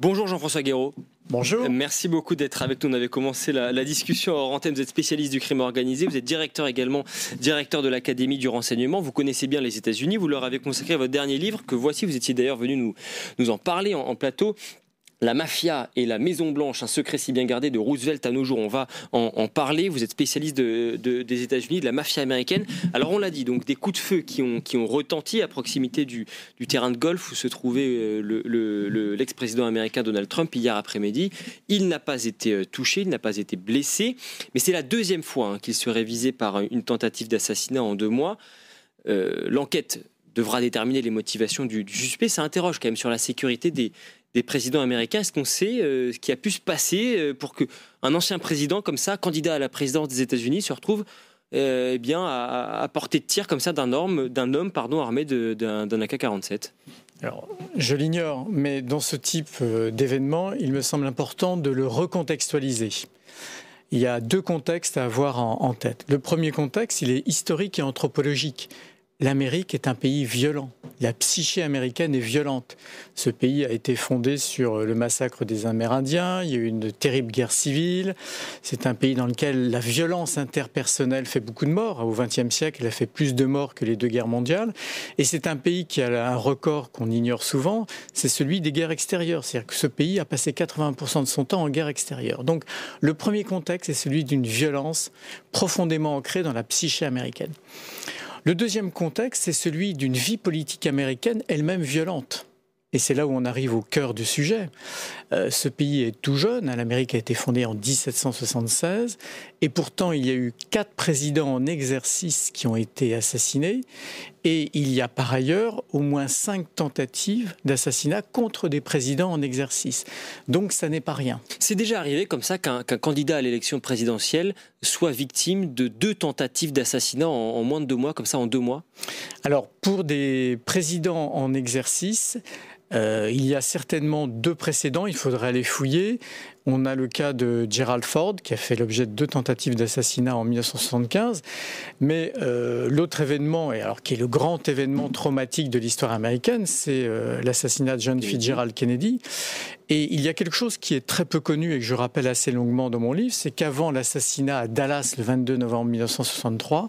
Bonjour Jean-François Guéraud. Bonjour. Merci beaucoup d'être avec nous. On avait commencé la discussion hors antenne. Vous êtes spécialiste du crime organisé. Vous êtes directeur de l'Académie du renseignement. Vous connaissez bien les États-Unis. Vous leur avez consacré votre dernier livre que voici. Vous étiez d'ailleurs venu nous en parler en plateau. La mafia et la Maison Blanche, un secret si bien gardé de Roosevelt à nos jours. On va en parler. Vous êtes spécialiste des États-Unis, de la mafia américaine. Alors on l'a dit, donc des coups de feu qui ont retenti à proximité du terrain de golf où se trouvait l'ex-président américain Donald Trump hier après-midi. Il n'a pas été touché, il n'a pas été blessé. Mais c'est la deuxième fois qu'il serait visé par une tentative d'assassinat en 2 mois. L'enquête devra déterminer les motivations du suspect. Ça interroge quand même sur la sécurité des présidents américains. Est-ce qu'on sait ce qui a pu se passer pour qu'un ancien président comme ça, candidat à la présidence des États-Unis, se retrouve à portée de tir comme ça d'un homme armé d'un AK-47 ? Alors, je l'ignore, mais dans ce type d'événement, il me semble important de le recontextualiser. Il y a 2 contextes à avoir en tête. Le premier contexte, il est historique et anthropologique. L'Amérique est un pays violent. La psyché américaine est violente. Ce pays a été fondé sur le massacre des Amérindiens. Il y a eu une terrible guerre civile. C'est un pays dans lequel la violence interpersonnelle fait beaucoup de morts. Au XXe siècle, elle a fait plus de morts que les 2 guerres mondiales. Et c'est un pays qui a un record qu'on ignore souvent, c'est celui des guerres extérieures. C'est-à-dire que ce pays a passé 80% de son temps en guerre extérieure. Donc, le premier contexte est celui d'une violence profondément ancrée dans la psyché américaine. Le deuxième contexte, c'est celui d'une vie politique américaine elle-même violente. Et c'est là où on arrive au cœur du sujet. Ce pays est tout jeune, l'Amérique a été fondée en 1776, et pourtant il y a eu 4 présidents en exercice qui ont été assassinés, et il y a par ailleurs au moins 5 tentatives d'assassinat contre des présidents en exercice. Donc ça n'est pas rien. C'est déjà arrivé comme ça qu'un candidat à l'élection présidentielle soit victime de 2 tentatives d'assassinat en moins de 2 mois, comme ça en 2 mois ? Alors pour des présidents en exercice, il y a certainement 2 précédents, il faudrait aller fouiller. On a le cas de Gerald Ford, qui a fait l'objet de 2 tentatives d'assassinat en 1975. Mais l'autre événement, et alors qui est le grand événement traumatique de l'histoire américaine, c'est l'assassinat de John Fitzgerald Kennedy. Et il y a quelque chose qui est très peu connu et que je rappelle assez longuement dans mon livre, c'est qu'avant l'assassinat à Dallas le 22 novembre 1963,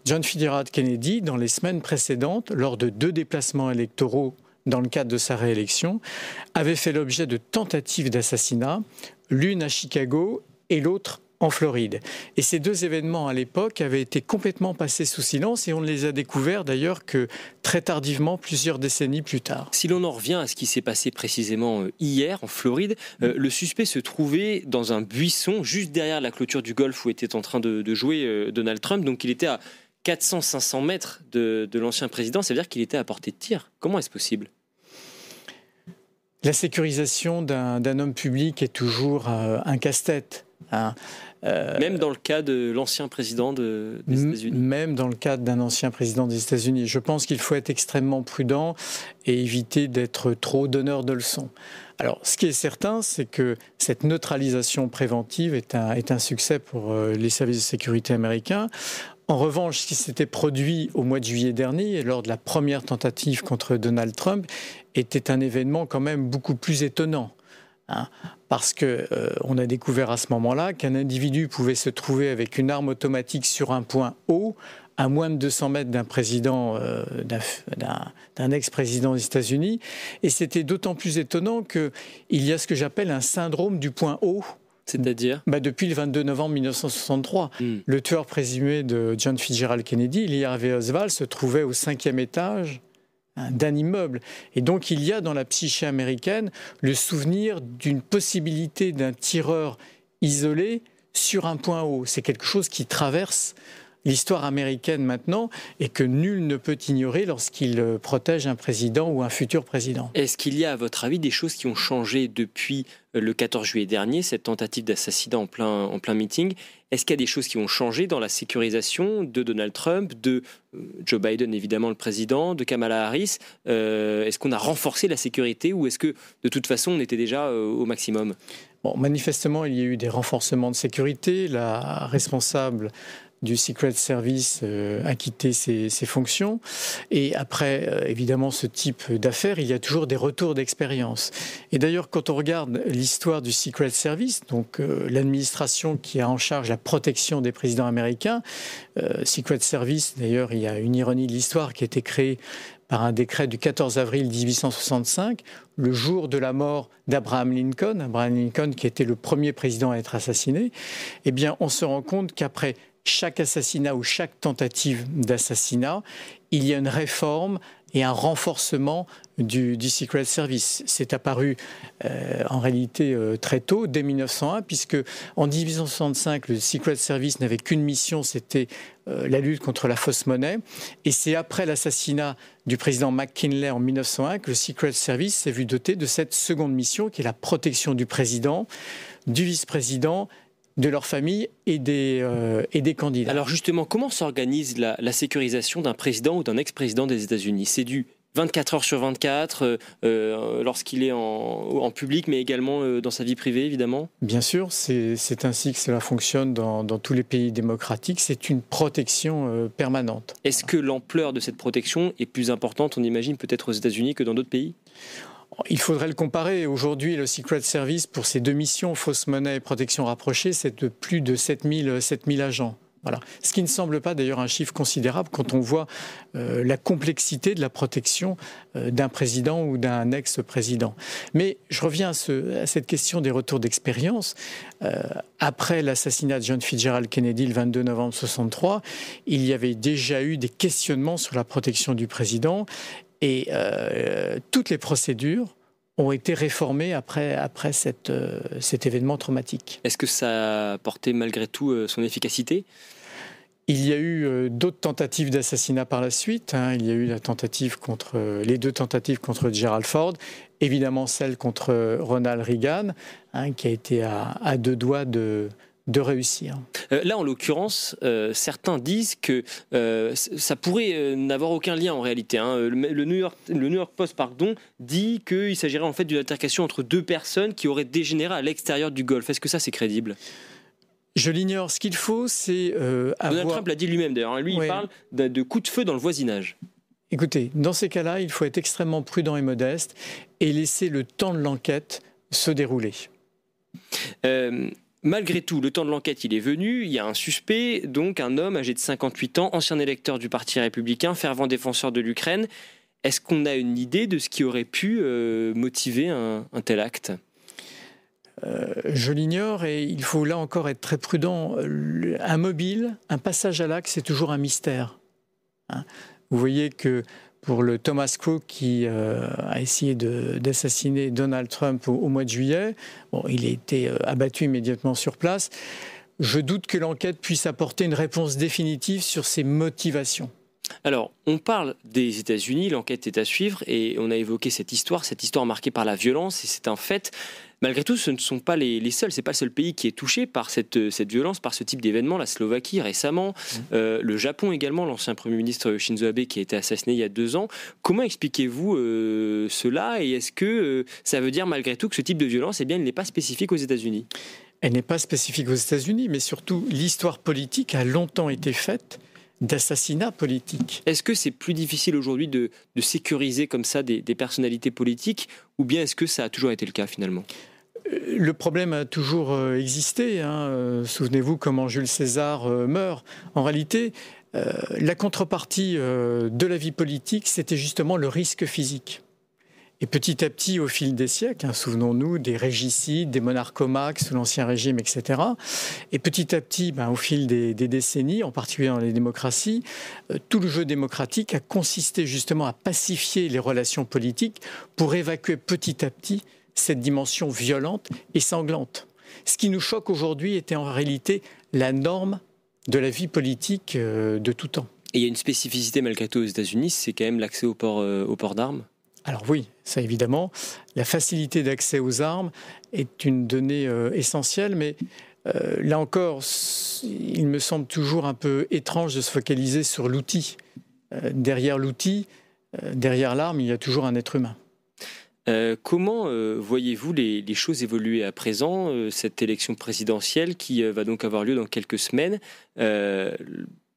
John Fitzgerald Kennedy, dans les semaines précédentes, lors de 2 déplacements électoraux dans le cadre de sa réélection, avait fait l'objet de tentatives d'assassinat, l'une à Chicago et l'autre en Floride. Et ces 2 événements à l'époque avaient été complètement passés sous silence et on ne les a découverts d'ailleurs que très tardivement, plusieurs décennies plus tard. Si l'on en revient à ce qui s'est passé précisément hier en Floride, le suspect se trouvait dans un buisson juste derrière la clôture du golf où était en train de jouer Donald Trump. Donc il était à 400-500 mètres de l'ancien président, ça veut dire qu'il était à portée de tir. Comment est-ce possible ? La sécurisation d'un homme public est toujours un casse-tête. Même dans le cas de l'ancien président des États-Unis. Même dans le cadre d'un ancien président des États-Unis. Je pense qu'il faut être extrêmement prudent et éviter d'être trop donneur de leçons. Alors, ce qui est certain, c'est que cette neutralisation préventive est un succès pour les services de sécurité américains. En revanche, ce qui s'était produit au mois de juillet dernier, lors de la première tentative contre Donald Trump, était un événement quand même beaucoup plus étonnant. Parce qu'on a découvert à ce moment-là qu'un individu pouvait se trouver avec une arme automatique sur un point haut, à moins de 200 mètres d'un président, d'un ex-président des États-Unis. Et c'était d'autant plus étonnant qu'il y a ce que j'appelle un syndrome du point haut. C'est-à-dire depuis le 22 novembre 1963, le tueur présumé de John Fitzgerald Kennedy, Lee Harvey Oswald, se trouvait au 5e étage d'un immeuble. Et donc il y a dans la psyché américaine le souvenir d'une possibilité d'un tireur isolé sur un point haut. C'est quelque chose qui traverse l'histoire américaine maintenant et que nul ne peut ignorer lorsqu'il protège un président ou un futur président. Est-ce qu'il y a, à votre avis, des choses qui ont changé depuis le 14 juillet dernier, cette tentative d'assassinat en plein meeting ? Est-ce qu'il y a des choses qui ont changé dans la sécurisation de Donald Trump, de Joe Biden, évidemment, le président, de Kamala Harris ? Est-ce qu'on a renforcé la sécurité ou est-ce que, de toute façon, on était déjà au maximum ? Bon, manifestement, il y a eu des renforcements de sécurité. La responsable du Secret Service a quitté ses fonctions. Et après, évidemment, ce type d'affaires, il y a toujours des retours d'expérience. Et d'ailleurs, quand on regarde l'histoire du Secret Service, donc l'administration qui a en charge la protection des présidents américains, Secret Service, d'ailleurs, il y a une ironie de l'histoire qui a été créée par un décret du 14 avril 1865, le jour de la mort d'Abraham Lincoln. Abraham Lincoln, qui était le premier président à être assassiné. Eh bien, on se rend compte qu'après chaque assassinat ou chaque tentative d'assassinat, il y a une réforme et un renforcement du Secret Service. C'est apparu en réalité très tôt, dès 1901, puisque en 1865, le Secret Service n'avait qu'une mission, c'était la lutte contre la fausse monnaie. Et c'est après l'assassinat du président McKinley en 1901 que le Secret Service s'est vu doté de cette seconde mission, qui est la protection du président, du vice-président, de leur famille et des candidats. Alors justement, comment s'organise la sécurisation d'un président ou d'un ex-président des États-Unis? C'est du 24 heures sur 24 lorsqu'il est en public, mais également dans sa vie privée, évidemment? Bien sûr, c'est ainsi que cela fonctionne dans tous les pays démocratiques. C'est une protection permanente. Est-ce que l'ampleur de cette protection est plus importante, on imagine, peut-être aux États-Unis que dans d'autres pays? Il faudrait le comparer. Aujourd'hui, le Secret Service, pour ses deux missions, fausse monnaie et protection rapprochée, c'est de plus de 7000 agents. Voilà. Ce qui ne semble pas d'ailleurs un chiffre considérable quand on voit la complexité de la protection d'un président ou d'un ex-président. Mais je reviens à cette question des retours d'expérience. Après l'assassinat de John Fitzgerald Kennedy le 22 novembre 1963, il y avait déjà eu des questionnements sur la protection du président. Et toutes les procédures ont été réformées après cet événement traumatique. Est-ce que ça a porté malgré tout son efficacité ? Il y a eu d'autres tentatives d'assassinat par la suite. Il y a eu les deux tentatives contre Gerald Ford, évidemment celle contre Ronald Reagan, qui a été à deux doigts de réussir. Là, en l'occurrence, certains disent que ça pourrait n'avoir aucun lien en réalité. Le New York Post, dit qu'il s'agirait en fait d'une altercation entre deux personnes qui auraient dégénéré à l'extérieur du Golfe. Est-ce que ça, c'est crédible ? Je l'ignore. Ce qu'il faut, c'est Donald Trump l'a dit lui-même d'ailleurs. Lui, il parle de coups de feu dans le voisinage. Écoutez, dans ces cas-là, il faut être extrêmement prudent et modeste et laisser le temps de l'enquête se dérouler. Malgré tout, le temps de l'enquête, il est venu. Il y a un suspect, donc un homme âgé de 58 ans, ancien électeur du Parti républicain, fervent défenseur de l'Ukraine. Est-ce qu'on a une idée de ce qui aurait pu motiver un tel acte ? Je l'ignore et il faut là encore être très prudent. Un mobile, un passage à l'acte, c'est toujours un mystère. Vous voyez que pour le Thomas Crook qui a essayé d'assassiner Donald Trump au mois de juillet, il a été abattu immédiatement sur place. Je doute que l'enquête puisse apporter une réponse définitive sur ses motivations. Alors, on parle des États-Unis, l'enquête est à suivre, et on a évoqué cette histoire marquée par la violence, et c'est un fait. Malgré tout, ce ne sont pas les seuls, c'est pas le seul pays qui est touché par cette violence, par ce type d'événement. La Slovaquie récemment, le Japon également, l'ancien Premier ministre Shinzo Abe qui a été assassiné il y a 2 ans. Comment expliquez-vous cela, et est-ce que ça veut dire malgré tout que ce type de violence, il n'est pas spécifique aux États-Unis ? Elle n'est pas spécifique aux États-Unis, mais surtout l'histoire politique a longtemps été faite d'assassinats politiques. Est-ce que c'est plus difficile aujourd'hui de sécuriser comme ça des personnalités politiques, ou bien est-ce que ça a toujours été le cas finalement ? Le problème a toujours existé. Souvenez-vous comment Jules César meurt. En réalité, la contrepartie de la vie politique, c'était justement le risque physique. Et petit à petit, au fil des siècles, souvenons-nous des régicides, des monarchomaques sous l'Ancien Régime, etc. Et petit à petit, au fil des décennies, en particulier dans les démocraties, tout le jeu démocratique a consisté justement à pacifier les relations politiques pour évacuer petit à petit cette dimension violente et sanglante. Ce qui nous choque aujourd'hui était en réalité la norme de la vie politique de tout temps. Et il y a une spécificité malgré tout aux États-Unis, c'est quand même l'accès au port d'armes. Alors oui, ça évidemment, la facilité d'accès aux armes est une donnée essentielle, mais là encore, il me semble toujours un peu étrange de se focaliser sur l'outil. Derrière l'outil, derrière l'arme, il y a toujours un être humain. Comment voyez-vous les choses évoluer à présent, cette élection présidentielle qui va donc avoir lieu dans quelques semaines?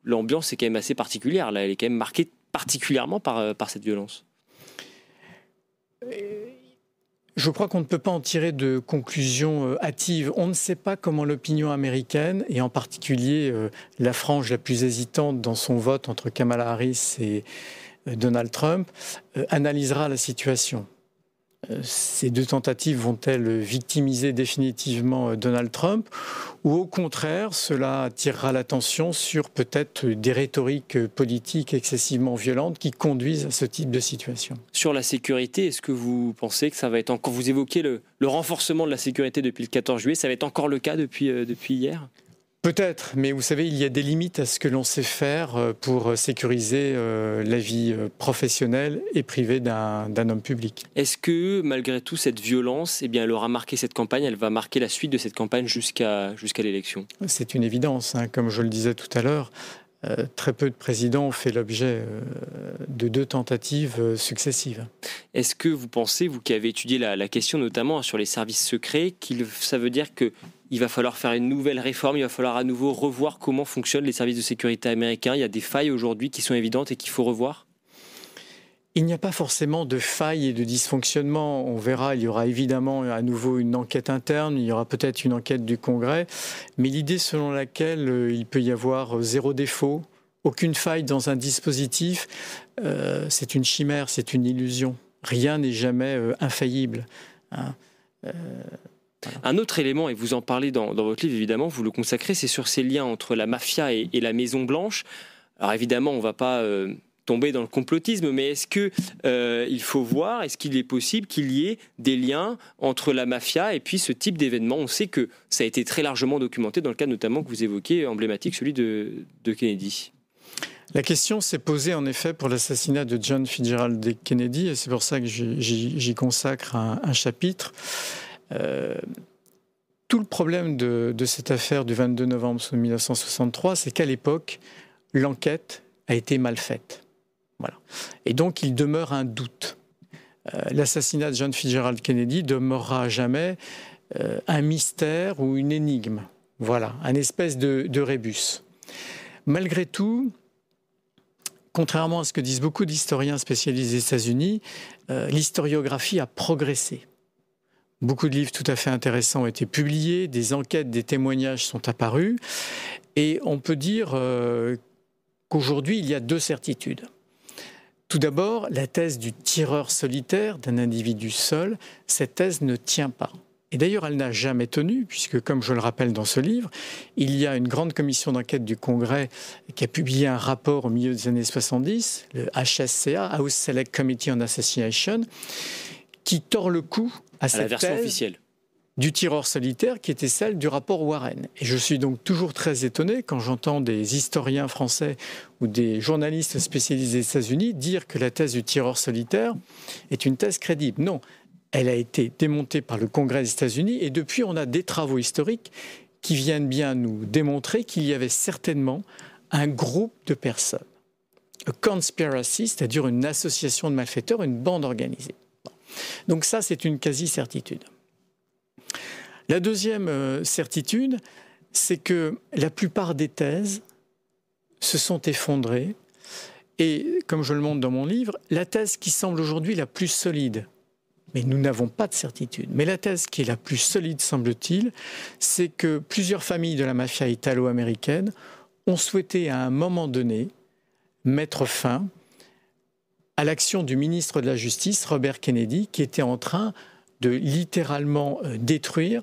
L'ambiance est quand même assez particulière, là, elle est quand même marquée particulièrement par cette violence. Je crois qu'on ne peut pas en tirer de conclusions hâtives. On ne sait pas comment l'opinion américaine, et en particulier la frange la plus hésitante dans son vote entre Kamala Harris et Donald Trump, analysera la situation. Ces deux tentatives vont-elles victimiser définitivement Donald Trump, ou au contraire, cela attirera l'attention sur peut-être des rhétoriques politiques excessivement violentes qui conduisent à ce type de situation? Sur la sécurité, est-ce que vous pensez que ça va être encore... Vous évoquez le renforcement de la sécurité depuis le 14 juillet, ça va être encore le cas depuis hier? Peut-être, mais vous savez, il y a des limites à ce que l'on sait faire pour sécuriser la vie professionnelle et privée d'un homme public. Est-ce que, malgré tout, cette violence, eh bien, elle aura marqué cette campagne, elle va marquer la suite de cette campagne jusqu'à l'élection? C'est une évidence, hein. Comme je le disais tout à l'heure, très peu de présidents ont fait l'objet de 2 tentatives successives. Est-ce que vous pensez, vous qui avez étudié la question notamment sur les services secrets, ça veut dire qu'il va falloir faire une nouvelle réforme, il va falloir à nouveau revoir comment fonctionnent les services de sécurité américains? Il y a des failles aujourd'hui qui sont évidentes et qu'il faut revoir? Il n'y a pas forcément de failles et de dysfonctionnement. On verra, il y aura évidemment à nouveau une enquête interne, il y aura peut-être une enquête du Congrès, mais l'idée selon laquelle il peut y avoir 0 défaut, aucune faille dans un dispositif, c'est une chimère, c'est une illusion. Rien n'est jamais infaillible, hein. Voilà. Un autre élément, et vous en parlez dans votre livre évidemment, vous le consacrez, c'est sur ces liens entre la mafia et la Maison Blanche. Alors évidemment, on ne va pas... tomber dans le complotisme, mais est-ce que il faut voir, est-ce qu'il est possible qu'il y ait des liens entre la mafia et puis ce type d'événement? On sait que ça a été très largement documenté dans le cas notamment que vous évoquez, emblématique, celui de Kennedy. La question s'est posée en effet pour l'assassinat de John Fitzgerald Kennedy, et c'est pour ça que j'y consacre un chapitre. Tout le problème de cette affaire du 22 novembre 1963, c'est qu'à l'époque, l'enquête a été mal faite. Voilà. Et donc, il demeure un doute. L'assassinat de John Fitzgerald Kennedy demeurera à jamais un mystère ou une énigme. Voilà, un espèce de rébus. Malgré tout, contrairement à ce que disent beaucoup d'historiens spécialisés aux États-Unis, l'historiographie a progressé. Beaucoup de livres tout à fait intéressants ont été publiés, des enquêtes, des témoignages sont apparus, et on peut dire qu'aujourd'hui, il y a 2 certitudes. Tout d'abord, la thèse du tireur solitaire, d'un individu seul, cette thèse ne tient pas. Et d'ailleurs, elle n'a jamais tenu, puisque, comme je le rappelle dans ce livre, il y a une grande commission d'enquête du Congrès qui a publié un rapport au milieu des années 70, le HSCA, House Select Committee on Assassination, qui tord le cou à cette la version thèse officielle du tireur solitaire qui était celle du rapport Warren. Et je suis donc toujours très étonné quand j'entends des historiens français ou des journalistes spécialisés des États-Unis dire que la thèse du tireur solitaire est une thèse crédible. Non, elle a été démontée par le Congrès des États-Unis et depuis on a des travaux historiques qui viennent bien nous démontrer qu'il y avait certainement un groupe de personnes. A conspiracy, c'est-à-dire une association de malfaiteurs, une bande organisée. Donc ça, c'est une quasi-certitude. La deuxième certitude, c'est que la plupart des thèses se sont effondrées. Et comme je le montre dans mon livre, la thèse qui semble aujourd'hui la plus solide, mais nous n'avons pas de certitude, mais la thèse qui est la plus solide, semble-t-il, c'est que plusieurs familles de la mafia italo-américaine ont souhaité à un moment donné mettre fin à l'action du ministre de la Justice, Robert Kennedy, qui était en train de littéralement détruire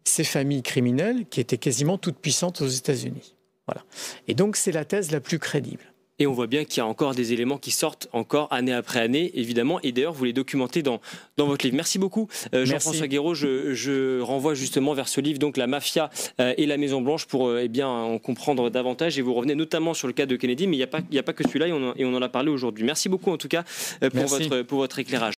ces familles criminelles qui étaient quasiment toutes puissantes aux États-Unis. Voilà. Et donc, c'est la thèse la plus crédible. Et on voit bien qu'il y a encore des éléments qui sortent encore année après année, évidemment. Et d'ailleurs, vous les documentez dans votre livre. Merci beaucoup, Jean-François Guéraud. Je renvoie justement vers ce livre, donc La Mafia et la Maison Blanche, pour en comprendre davantage. Et vous revenez notamment sur le cas de Kennedy, mais il n'y a pas que celui-là, et on en a parlé aujourd'hui. Merci beaucoup, en tout cas, pour votre éclairage.